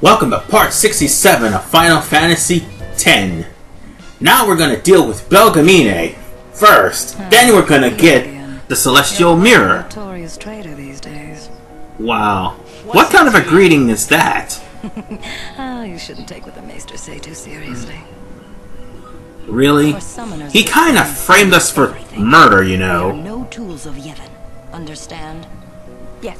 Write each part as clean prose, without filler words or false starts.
Welcome to part 67 of Final Fantasy X. Now we're gonna deal with Belgamine first, then we're gonna get the Celestial Mirror. Wow. What kind of a greeting is that? Oh, you shouldn't take what the Maester say too seriously. Really? He kinda framed us for murder, you know. No tools of Yevon. Understand? Yes.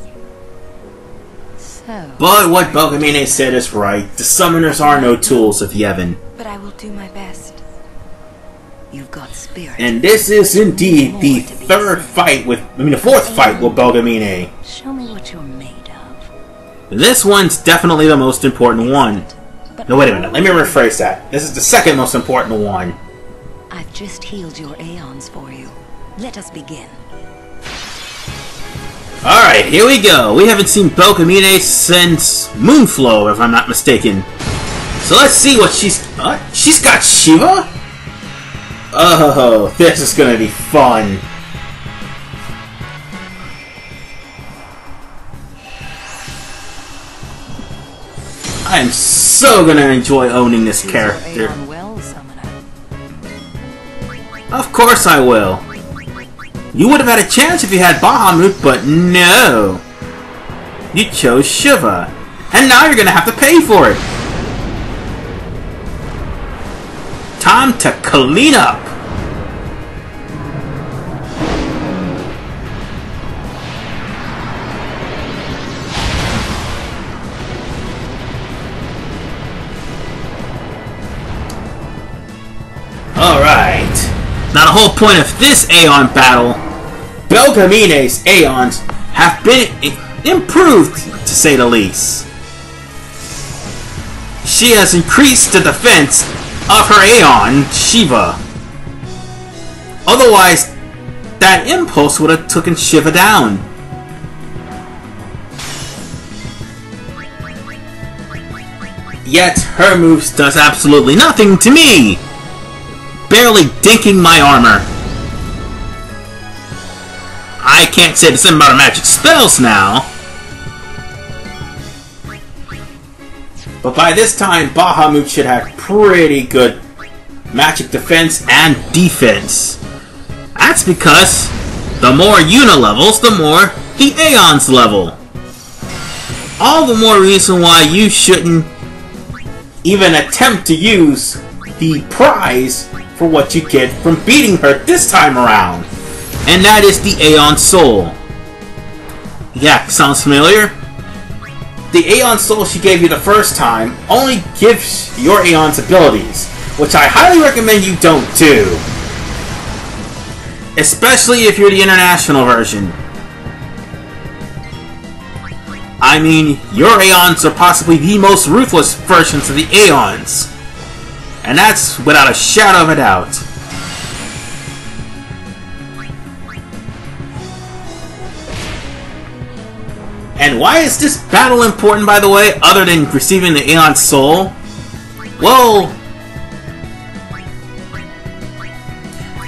So, but what Belgamine said is right. The summoners are no tools of Yevon. But I will do my best. You've got spirit. And this is indeed the fourth fight with Belgamine. Show me what you're made of. This one's definitely the most important one. No, wait a minute. Let me rephrase that. This is the second most important one. I've just healed your Aeons for you. Let us begin. Alright, here we go. We haven't seen Belgamine since Moonflow, if I'm not mistaken. So let's see what she's got Shiva? Oh, this is gonna be fun. I am so gonna enjoy owning this character. Aeon Duel, summoner. Of course I will. You would have had a chance if you had Bahamut, but no. You chose Shiva. And now you're gonna have to pay for it. Time to clean up. Alright. Now the whole point of this Aeon battle, Belgamine's Aeons have been improved, to say the least. She has increased the defense of her Aeon, Shiva. Otherwise, that impulse would have taken Shiva down. Yet, her moves does absolutely nothing to me! Barely dinking my armor. I can't say the same about her magic spells now. But by this time, Bahamut should have pretty good magic defense and defense. That's because the more Yuna levels, the more the Aeons level. All the more reason why you shouldn't even attempt to use the prize for what you get from beating her this time around. And that is the Aeon Soul. Yeah, sounds familiar? The Aeon Soul she gave you the first time only gives your Aeons abilities, which I highly recommend you don't do. Especially if you're the international version. I mean, your Aeons are possibly the most ruthless versions of the Aeons. And that's without a shadow of a doubt. And why is this battle important, by the way, other than receiving the Aeon Soul? Well,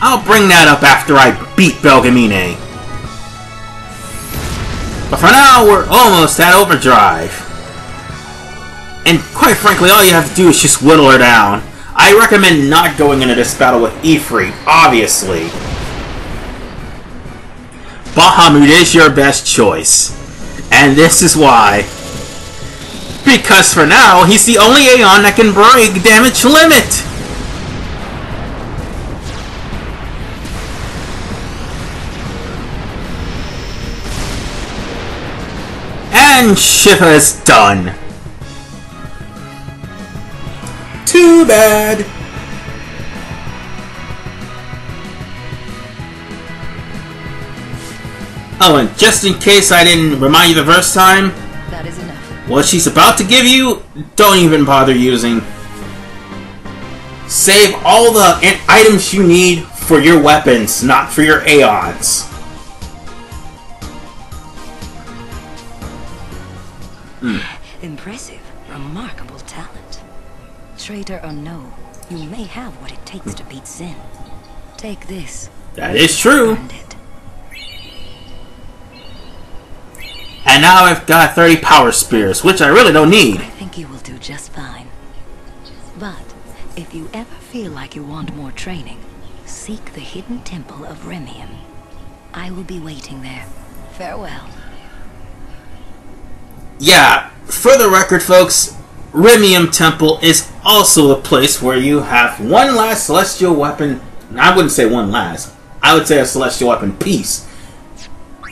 I'll bring that up after I beat Belgamine. But for now, we're almost at overdrive. And quite frankly, all you have to do is just whittle her down. I recommend not going into this battle with Ifrit, obviously. Bahamut is your best choice. And this is why. Because for now, he's the only Aeon that can break damage limit. And Shiva is done. Too bad. Oh, and just in case I didn't remind you the first time, That is enough. what she's about to give you, don't even bother using. Save all the items you need for your weapons, not for your Aeons. Impressive. Remarkable talent. Traitor or no, you may have what it takes to beat sin. Take this. That is true. And it. And now I've got 30 power spears, which I really don't need. I think you will If you ever feel like you want more training, seek the hidden temple of Remium. I will be waiting there. Farewell. Yeah, for the record, folks, Remium Temple is also the place where you have one last celestial weapon. I wouldn't say one last. I would say a celestial weapon piece.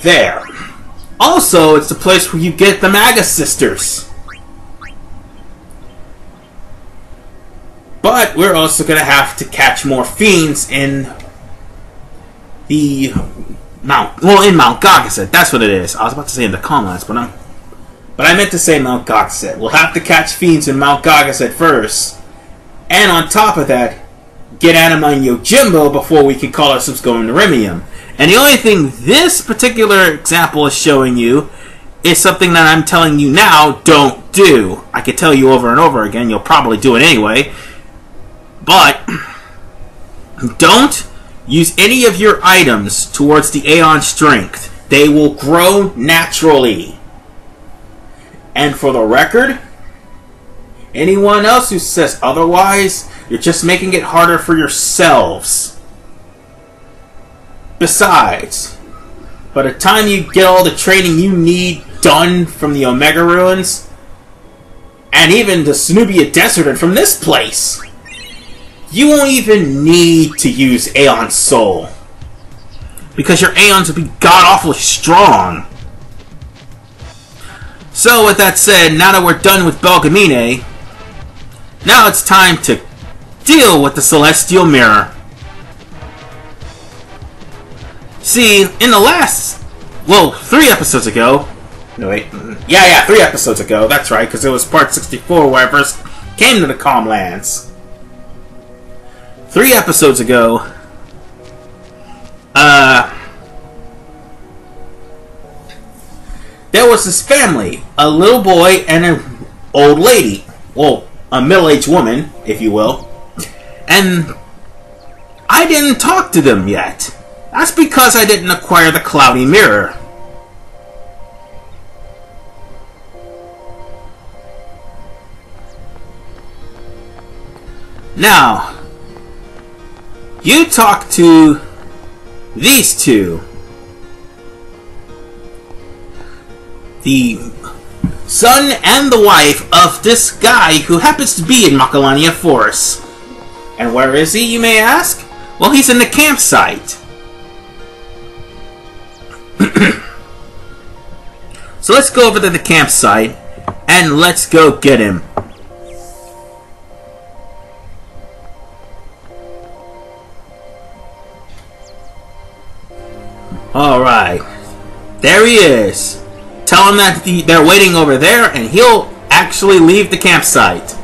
There. Also, it's the place where you get the Magus Sisters. But we're also going to have to catch more fiends in the Mount Gagaset. That's what it is. I was about to say in the Comlands, but I meant to say Mount Gagaset. We'll have to catch fiends in Mount Gagaset first. And on top of that, get Anima and Yojimbo before we can call ourselves going to Remium. And the only thing this particular example is showing you is something that I'm telling you now, don't do. I could tell you over and over again, you'll probably do it anyway. But don't use any of your items towards the Aeon Strength. They will grow naturally. And for the record, anyone else who says otherwise, you're just making it harder for yourselves. Besides, by the time you get all the training you need done from the Omega Ruins, and even the Snubia Desert and from this place, you won't even need to use Aeon Soul. Because your Aeons will be god-awfully strong. So with that said, now that we're done with Belgamine, now it's time to deal with the Celestial Mirror. See, in the last, 3 episodes ago, no wait, yeah, 3 episodes ago, that's right, because it was part 64 where I first came to the Comlands. 3 episodes ago, there was this family, a little boy and an old lady, well, a middle-aged woman, if you will, and I didn't talk to them yet. That's because I didn't acquire the Cloudy Mirror. Now, you talk to these two. The son and the wife of this guy who happens to be in Macalania Forest. And where is he, you may ask? Well, he's in the campsite. So let's go over to the campsite and let's go get him. Alright. There he is. Tell him that they're waiting over there and he'll actually leave the campsite.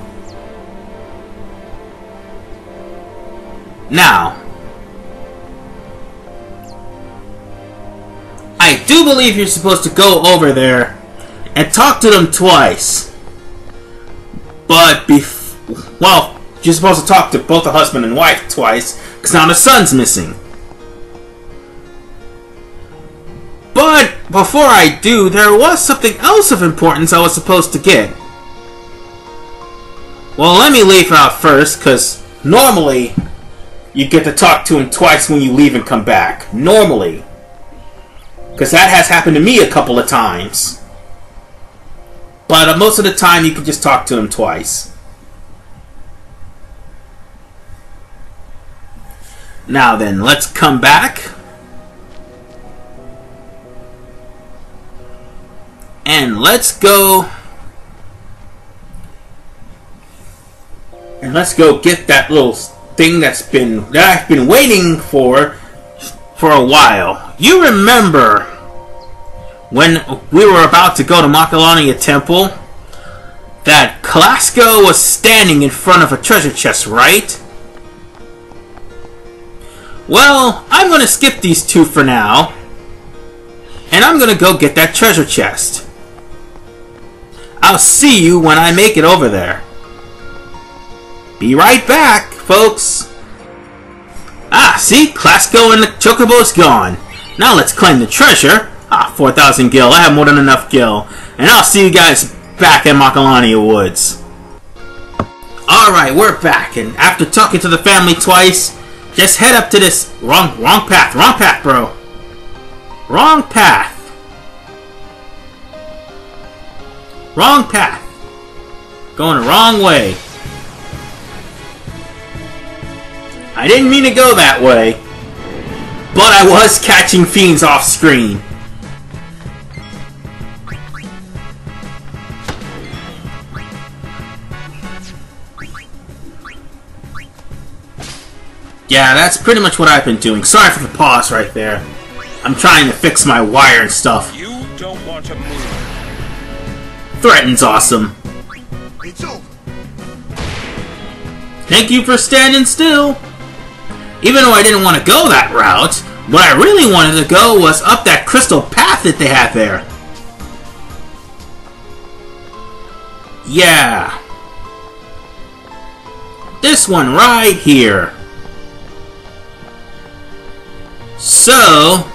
Now, I do believe you're supposed to go over there and talk to them twice. But, well, you're supposed to talk to both the husband and wife twice, because now the son's missing. But, before I do, there was something else of importance I was supposed to get. Well, let me leave out first, because normally, you get to talk to him twice when you leave and come back. Normally. Because that has happened to me a couple of times. But most of the time, you can just talk to him twice. Now then, let's come back. And let's go... And let's go get that little thing that I've been waiting for a while. You remember when we were about to go to Macalania Temple that Clasko was standing in front of a treasure chest, right? Well, I'm going to skip these two for now, and I'm going to go get that treasure chest. I'll see you when I make it over there. Be right back, folks. Ah, see? Clasko and the Chocobo's gone. Now let's claim the treasure. Ah, 4,000 gil. I have more than enough gil. And I'll see you guys back at Macalania Woods. Alright, we're back, and after talking to the family twice, just head up to this... Wrong path, bro. Wrong path. Wrong path. Going the wrong way. I didn't mean to go that way, but I was catching fiends off screen. Yeah, that's pretty much what I've been doing. Sorry for the pause right there. I'm trying to fix my wire and stuff. You don't want to move. Threaten's awesome. It's over. Thank you for standing still. Even though I didn't want to go that route, what I really wanted to go was up that crystal path that they had there. Yeah. This one right here. So,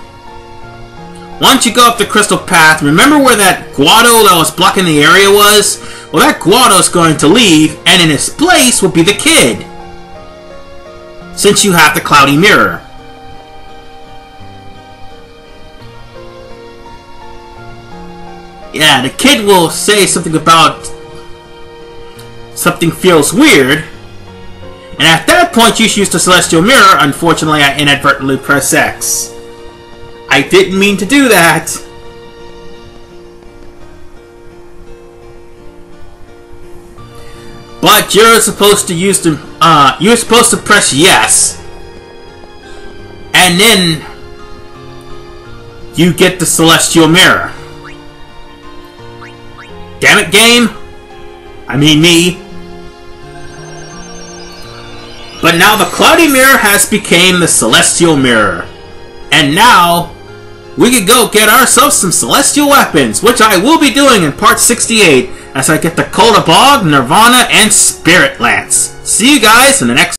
once you go up the crystal path, remember where that Guado that was blocking the area was? Well, that Guado's going to leave, and in his place will be the kid. Since you have the cloudy mirror. Yeah, the kid will say something about something feels weird. And at that point, you should use the Celestial Mirror. Unfortunately, I inadvertently press X. I didn't mean to do that. But you're supposed to use the, you're supposed to press yes. And then you get the Celestial Mirror. Damn it, game. I mean me. But now the Cloudy Mirror has become the Celestial Mirror. And now, we can go get ourselves some Celestial Weapons, which I will be doing in Part 68, as I get the Cold of Bog, Nirvana, and Spirit Lance. See you guys in the next